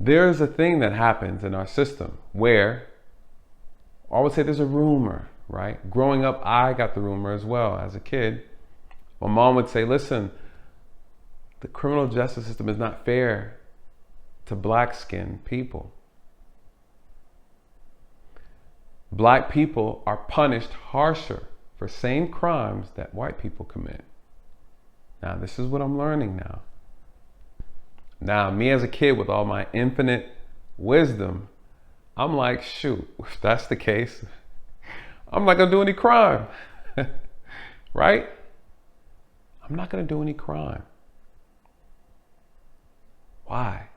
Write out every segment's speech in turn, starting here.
There's a thing that happens in our system where, I would say there's a rumor, right? Growing up, I got the rumor as well. As a kid, my mom would say, listen, the criminal justice system is not fair to black-skinned people. Black people are punished harsher for same crimes that white people commit. Now, this is what I'm learning now. Now, me as a kid with all my infinite wisdom, I'm like, shoot, if that's the case, I'm not gonna do any crime, right? I'm not gonna do any crime. Why?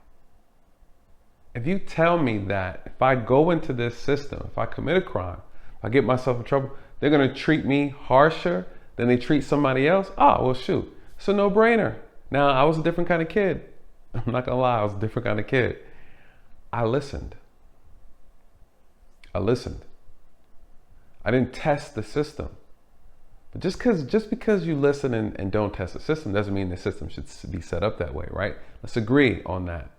If you tell me that if I go into this system, if I commit a crime, if I get myself in trouble, they're gonna treat me harsher than they treat somebody else, well, shoot, it's a no-brainer. Now, I was a different kind of kid. I'm not gonna lie, I was a different kind of kid. I listened. I didn't test the system. But just because you listen and don't test the system doesn't mean the system should be set up that way, right? Let's agree on that.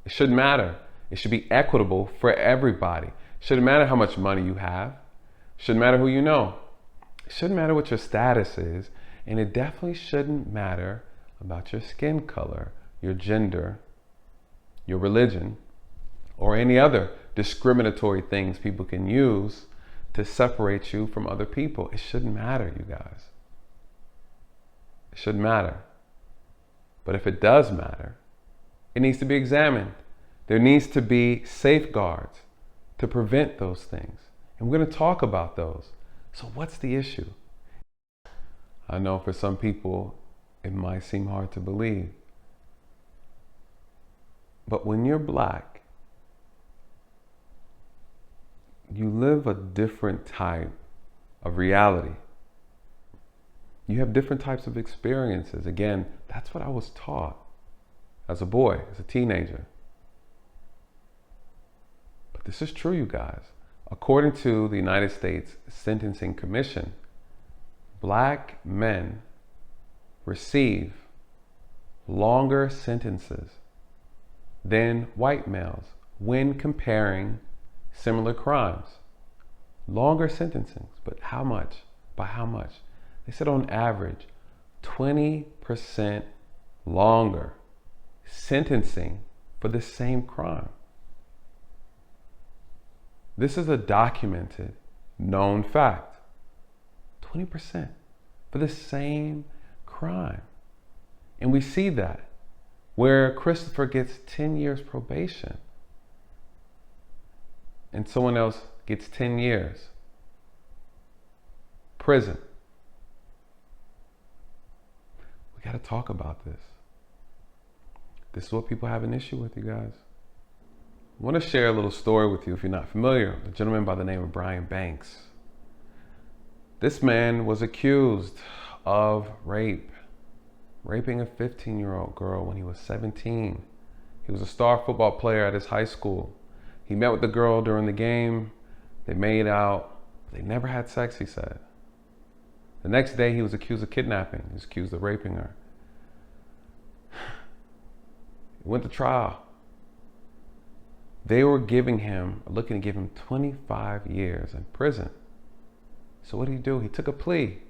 It shouldn't matter. It should be equitable for everybody. It shouldn't matter how much money you have. It shouldn't matter who you know. It shouldn't matter what your status is. And it definitely shouldn't matter about your skin color, your gender, your religion, or any other discriminatory things people can use to separate you from other people. It shouldn't matter, you guys. It shouldn't matter. But if it does matter, it needs to be examined. There needs to be safeguards to prevent those things. And we're going to talk about those. So what's the issue? I know for some people, it might seem hard to believe. But when you're black, you live a different type of reality. You have different types of experiences. Again, that's what I was taught as a boy, as a teenager. But this is true, you guys. According to the United States Sentencing Commission, black men receive longer sentences than white males when comparing similar crimes. Longer sentencing, but how much? By how much? They said on average, 20% longer sentencing for the same crime. This is a documented, known fact. 20% for the same crime. And we see that where Christopher gets 10 years probation and someone else gets 10 years prison. We got to talk about this. This is what people have an issue with, you guys. I want to share a little story with you if you're not familiar. A gentleman by the name of Brian Banks. This man was accused of raping a 15-year-old girl when he was 17. He was a star football player at his high school. He met with the girl during the game. They made out. They never had sex, he said. The next day, he was accused of kidnapping. He was accused of raping her. He went to trial. They were looking to give him 25 years in prison. So what did he do? He took a plea.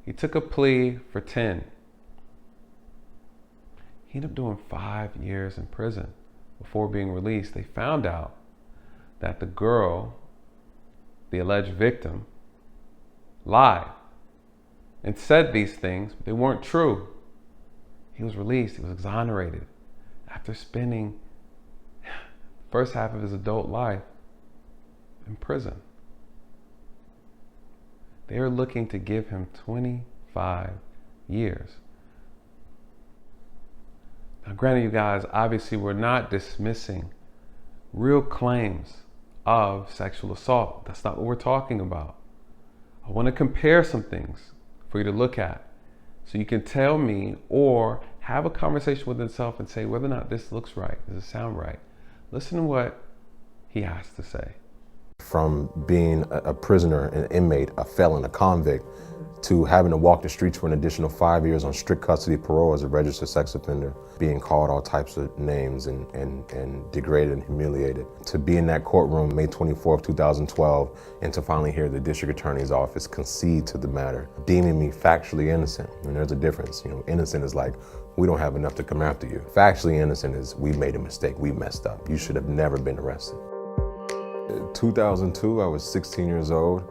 He took a plea for 10. He ended up doing 5 years in prison. Before being released, they found out that the girl, the alleged victim, lied and said these things, but they weren't true. He was released. He was exonerated after spending the first half of his adult life in prison. They are looking to give him 25 years. Now, granted, you guys, obviously we're not dismissing real claims of sexual assault. That's not what we're talking about. I want to compare some things for you to look at so you can tell me or have a conversation with yourself and say whether or not this looks right. Does it sound right? Listen to what he has to say. From being a prisoner, an inmate, a felon, a convict, to having to walk the streets for an additional 5 years on strict custody parole as a registered sex offender, being called all types of names and degraded and humiliated, to be in that courtroom May 24th, 2012, and to finally hear the district attorney's office concede to the matter, deeming me factually innocent. And there's a difference. Innocent is like, we don't have enough to come after you. Factually innocent is, we made a mistake, we messed up. You should have never been arrested. In 2002, I was 16 years old.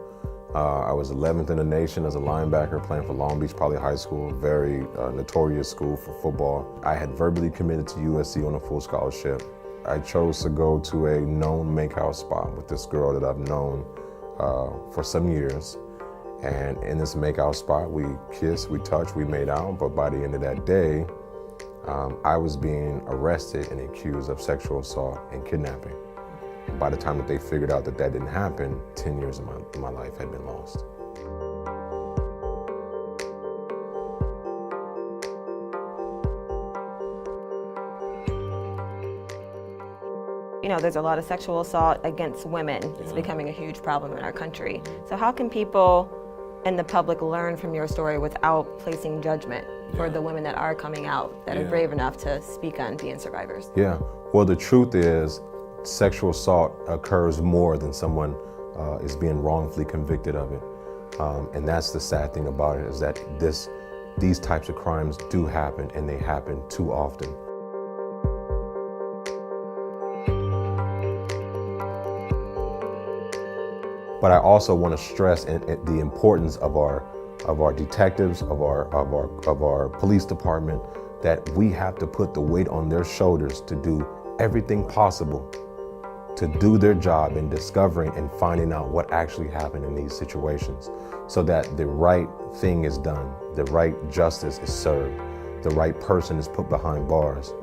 I was 11th in the nation as a linebacker playing for Long Beach Poly High School, very notorious school for football. I had verbally committed to USC on a full scholarship. I chose to go to a known makeout spot with this girl that I've known for some years. And in this makeout spot, we kissed, we touched, we made out, but by the end of that day, I was being arrested and accused of sexual assault and kidnapping. By the time that they figured out that that didn't happen, 10 years of my life had been lost. There's a lot of sexual assault against women. It's becoming a huge problem in our country. So how can people and the public learn from your story without placing judgment for the women that are coming out, that are brave enough to speak on being survivors? Yeah, well, the truth is, sexual assault occurs more than someone is being wrongfully convicted of it. And that's the sad thing about it, is that these types of crimes do happen, and they happen too often. But I also want to stress the importance of our detectives, of our police department, that we have to put the weight on their shoulders to do everything possible to do their job in discovering and finding out what actually happened in these situations, so that the right thing is done, the right justice is served, the right person is put behind bars.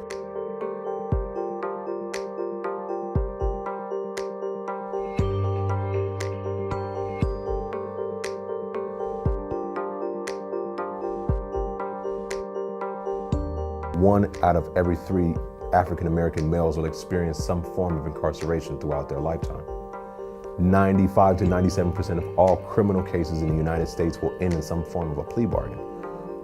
One out of every 3 African-American males will experience some form of incarceration throughout their lifetime. 95 to 97% of all criminal cases in the United States will end in some form of a plea bargain.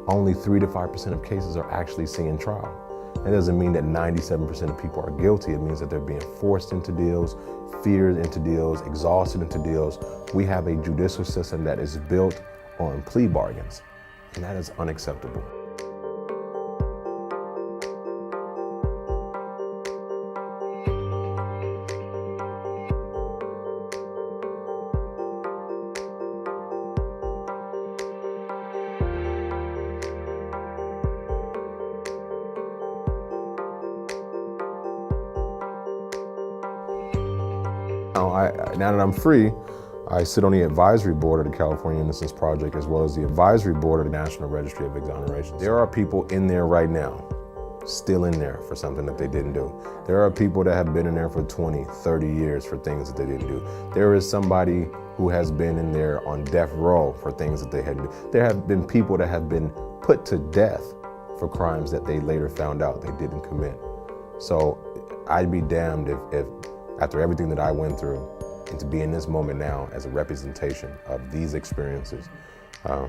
Only 3 to 5% of cases are actually seeing trial. That doesn't mean that 97% of people are guilty. It means that they're being forced into deals, feared into deals, exhausted into deals. We have a judicial system that is built on plea bargains, and that is unacceptable. Now that I'm free, I sit on the advisory board of the California Innocence Project, as well as the advisory board of the National Registry of Exoneration. There are people in there right now, still in there for something that they didn't do. There are people that have been in there for 20, 30 years for things that they didn't do. There is somebody who has been in there on death row for things that they hadn't done. There have been people that have been put to death for crimes that they later found out they didn't commit. So I'd be damned if after everything that I went through, and to be in this moment now as a representation of these experiences,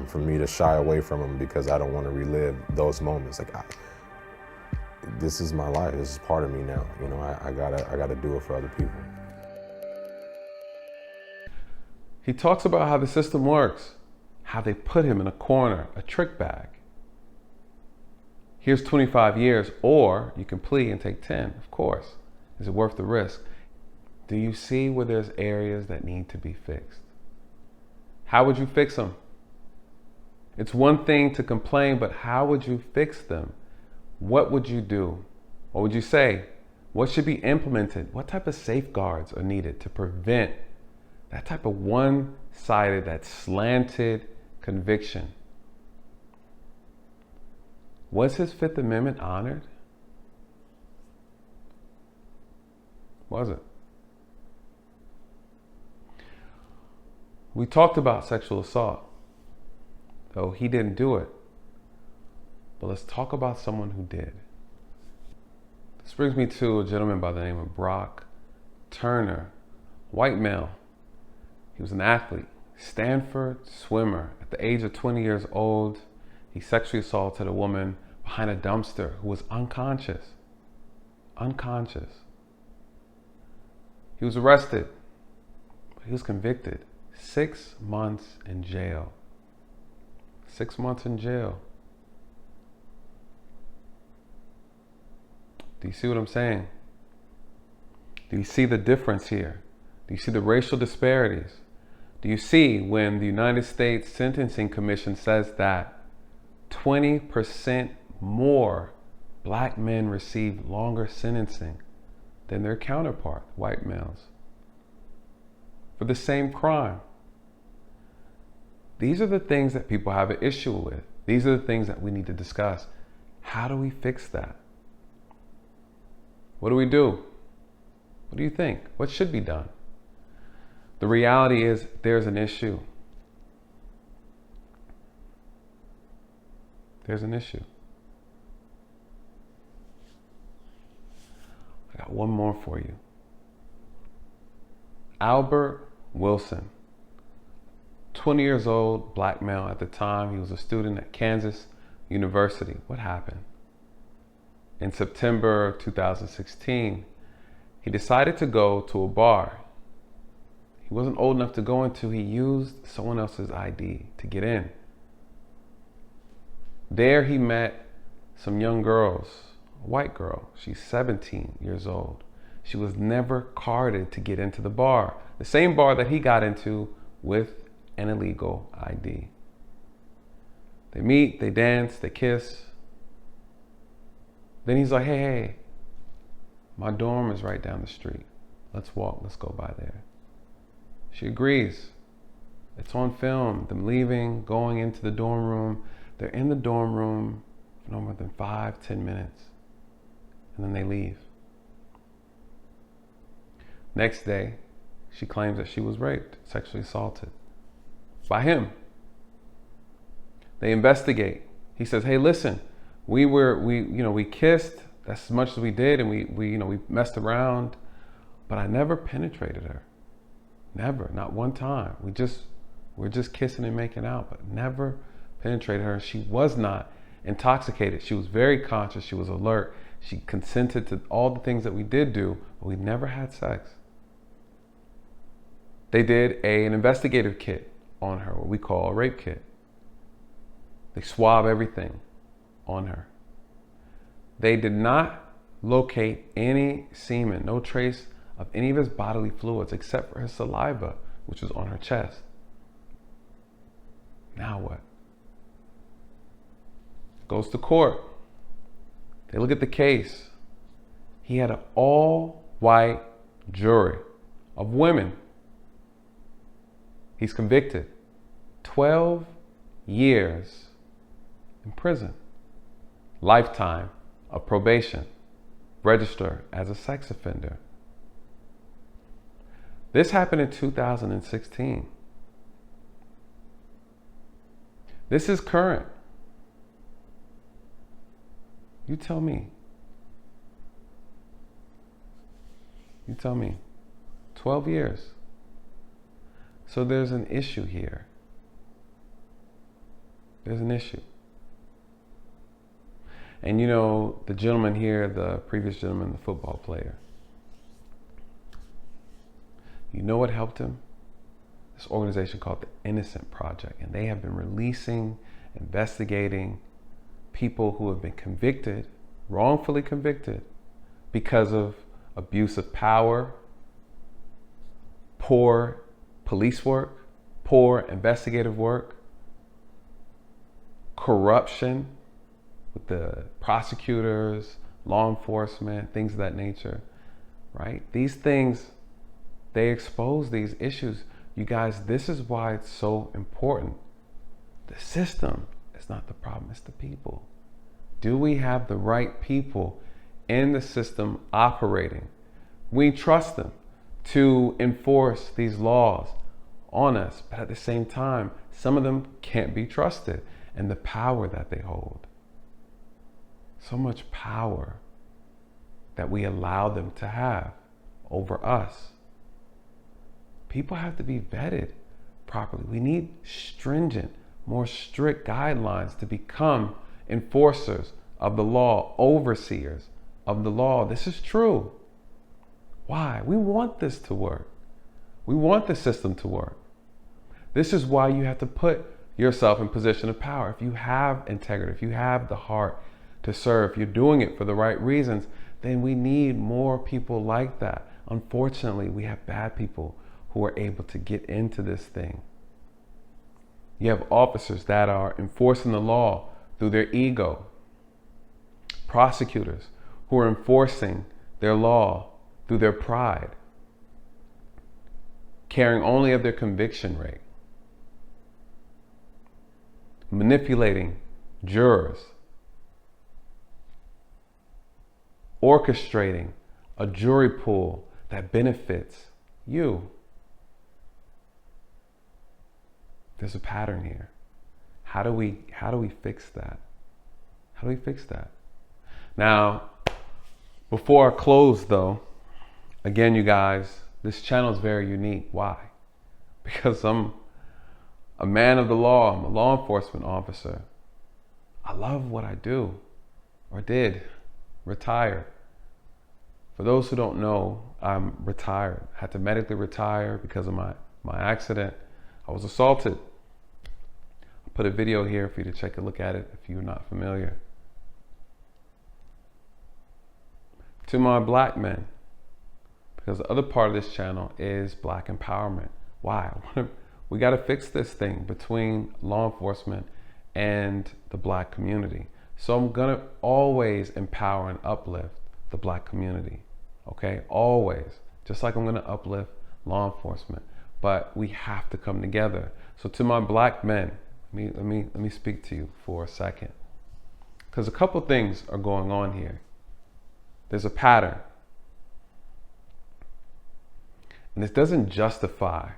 for me to shy away from them because I don't want to relive those moments. This is my life. This is part of me now. I gotta do it for other people. He talks about how the system works, how they put him in a corner, a trick bag. Here's 25 years, or you can plea and take 10, of course. Is it worth the risk? Do you see where there's areas that need to be fixed? How would you fix them? It's one thing to complain, but how would you fix them? What would you do? What would you say? What should be implemented? What type of safeguards are needed to prevent that type of one-sided, that slanted conviction? Was his Fifth Amendment honored? Was it? We talked about sexual assault, though he didn't do it. But let's talk about someone who did. This brings me to a gentleman by the name of Brock Turner, white male. He was an athlete, Stanford swimmer, at the age of 20 years old, he sexually assaulted a woman behind a dumpster who was unconscious. Unconscious. He was arrested, but he was convicted. 6 months in jail. 6 months in jail. Do you see what I'm saying? Do you see the difference here? Do you see the racial disparities? Do you see when the United States Sentencing Commission says that 20% more black men receive longer sentencing than their counterpart, white males, for the same crime? These are the things that people have an issue with. These are the things that we need to discuss. How do we fix that? What do we do? What do you think? What should be done? The reality is there's an issue. There's an issue. I got one more for you. Albert Wilson, 20 years old, black male at the time. He was a student at Kansas University. What happened? In September 2016, he decided to go to a bar. He wasn't old enough to go into. He used someone else's ID to get in. There he met some young girls, a white girl. She's 17 years old. She was never carded to get into the bar. The same bar that he got into with an illegal ID. They meet, they dance, they kiss. Then he's like, hey, my dorm is right down the street. Let's walk, let's go by there. She agrees. It's on film, them leaving, going into the dorm room. They're in the dorm room for no more than 5-10 minutes. And then they leave. Next day, she claims that she was raped, sexually assaulted by him. They investigate. He says, hey, listen, we kissed. That's as much as we did, and we messed around, but I never penetrated her. Never, not one time. We're just kissing and making out, but never penetrated her. She was not intoxicated. She was very conscious. She was alert. She consented to all the things that we did do, but we never had sex. They did an investigative kit on her, what we call a rape kit. They swab everything on her. They did not locate any semen, no trace of any of his bodily fluids except for his saliva, which was on her chest. Now what? Goes to court. They look at the case. He had an all-white jury of women. He's convicted. 12 years in prison. Lifetime of probation. Register as a sex offender. This happened in 2016. This is current. You tell me. You tell me. 12 years. So there's an issue here. There's an issue. And you know, the gentleman here, the previous gentleman, the football player, you know what helped him? This organization called the Innocent Project. And they have been releasing, investigating people who have been convicted, wrongfully convicted, because of abuse of power, poor police work, poor investigative work, corruption with the prosecutors, law enforcement, things of that nature, right? These things, they expose these issues. You guys, this is why it's so important. The system is not the problem, it's the people. Do we have the right people in the system operating? We trust them to enforce these laws on us, but at the same time, some of them can't be trusted, and the power that they hold. So much power that we allow them to have over us. People have to be vetted properly. We need stringent, more strict guidelines to become enforcers of the law, overseers of the law. This is true. Why? We want this to work. We want the system to work. This is why you have to put yourself in position of power. If you have integrity, if you have the heart to serve, if you're doing it for the right reasons, then we need more people like that. Unfortunately, we have bad people who are able to get into this thing. You have officers that are enforcing the law through their ego. Prosecutors who are enforcing their law through their pride, caring only of their conviction rate. Manipulating jurors, orchestrating a jury pool that benefits you. There's a pattern here. How do we fix that? How do we fix that? Now, before I close though, again, you guys, this channel is very unique. Why? Because I'm a man of the law. I'm a law enforcement officer. I love what I do, or did, retired. For those who don't know, I'm retired. I had to medically retire because of my accident. I was assaulted. I'll put a video here for you to take a look at it if you're not familiar. To my black men, because the other part of this channel is black empowerment. Why? We got to fix this thing between law enforcement and the black community. So I'm going to always empower and uplift the black community. Okay? Always. Just like I'm going to uplift law enforcement. But we have to come together. So to my black men, let me speak to you for a second. Because a couple things are going on here. There's a pattern. And this doesn't justify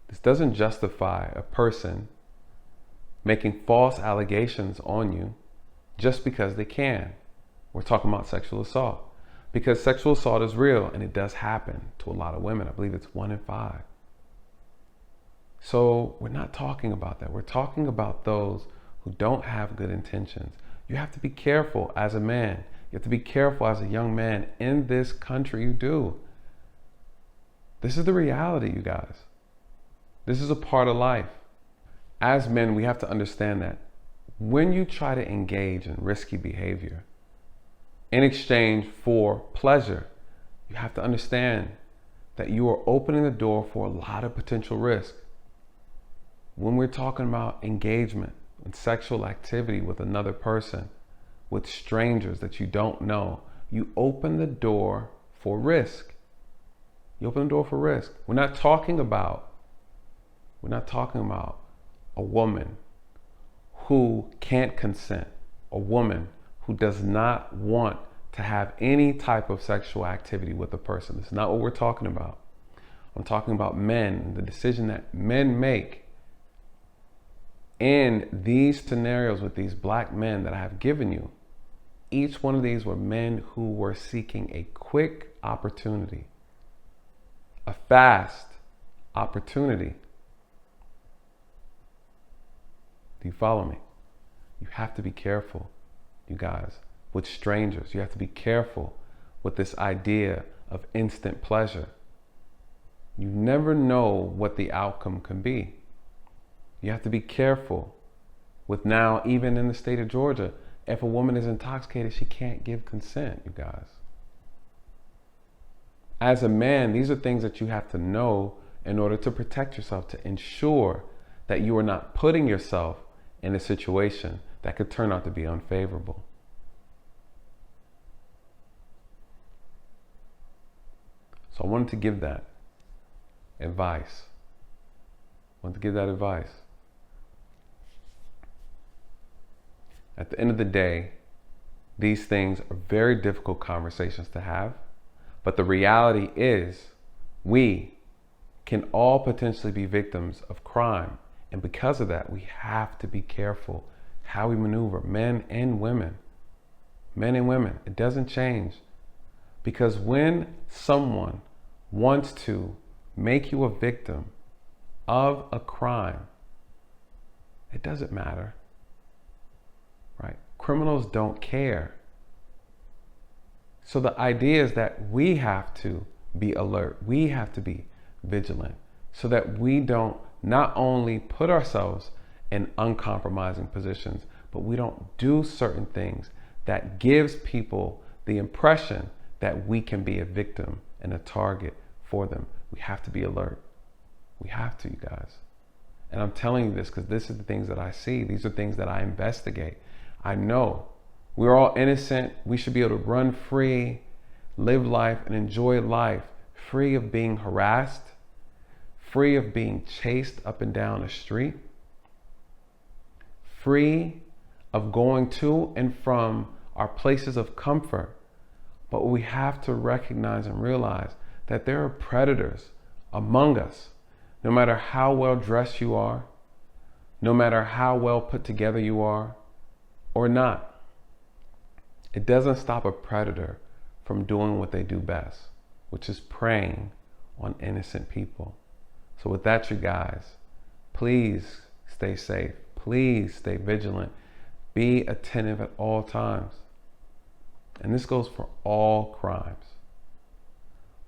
a person making false allegations on you just because they can. We're talking about sexual assault. Because sexual assault is real and it does happen to a lot of women. I believe it's 1 in 5. So we're not talking about that. We're talking about those who don't have good intentions. You have to be careful as a man. You have to be careful as a young man in this country. You do. This is the reality, you guys. This is a part of life. As men, we have to understand that when you try to engage in risky behavior in exchange for pleasure, you have to understand that you are opening the door for a lot of potential risk. When we're talking about engagement and sexual activity with another person, with strangers that you don't know, you open the door for risk. You open the door for risk. We're not talking about a woman who can't consent, a woman who does not want to have any type of sexual activity with a person. That's not what we're talking about. I'm talking about men, the decision that men make in these scenarios with these black men that I have given you. Each one of these were men who were seeking a quick opportunity, a fast opportunity. Do you follow me? You have to be careful, you guys, with strangers. You have to be careful with this idea of instant pleasure. You never know what the outcome can be. You have to be careful with now, even in the state of Georgia, if a woman is intoxicated, she can't give consent, you guys. As a man, these are things that you have to know in order to protect yourself, to ensure that you are not putting yourself in a situation that could turn out to be unfavorable. So I wanted to give that advice. At the end of the day, these things are very difficult conversations to have, but the reality is we can all potentially be victims of crime. And because of that, we have to be careful how we maneuver, men and women. Men and women, it doesn't change. Because when someone wants to make you a victim of a crime, it doesn't matter, right? Criminals don't care. So the idea is that we have to be alert. We have to be vigilant so that we don't not only put ourselves in uncompromising positions, but we don't do certain things that gives people the impression that we can be a victim and a target for them. We have to be alert. We have to, you guys. And I'm telling you this because this is the things that I see. These are things that I investigate. I know we're all innocent. We should be able to run free, live life, and enjoy life free of being harassed, free of being chased up and down the street, free of going to and from our places of comfort. But we have to recognize and realize that there are predators among us. No matter how well dressed you are, no matter how well put together you are or not, it doesn't stop a predator from doing what they do best, which is preying on innocent people. So with that, you guys, please stay safe. Please stay vigilant. Be attentive at all times. And this goes for all crimes.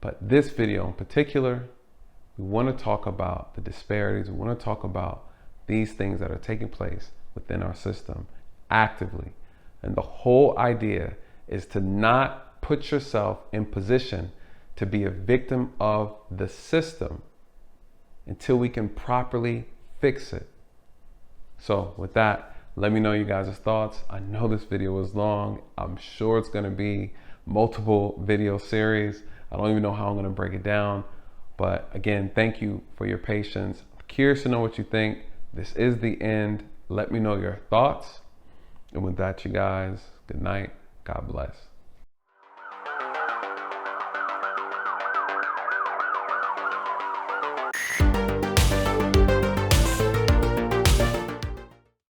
But this video in particular, we want to talk about the disparities. We want to talk about these things that are taking place within our system actively. And the whole idea is to not put yourself in position to be a victim of the system until we can properly fix it. So with that, let me know you guys' thoughts. I know this video was long. I'm sure it's going to be multiple video series. I don't even know how I'm going to break it down. But again, thank you for your patience. I'm curious to know what you think. This is the end. Let me know your thoughts. And with that, you guys, good night. God bless.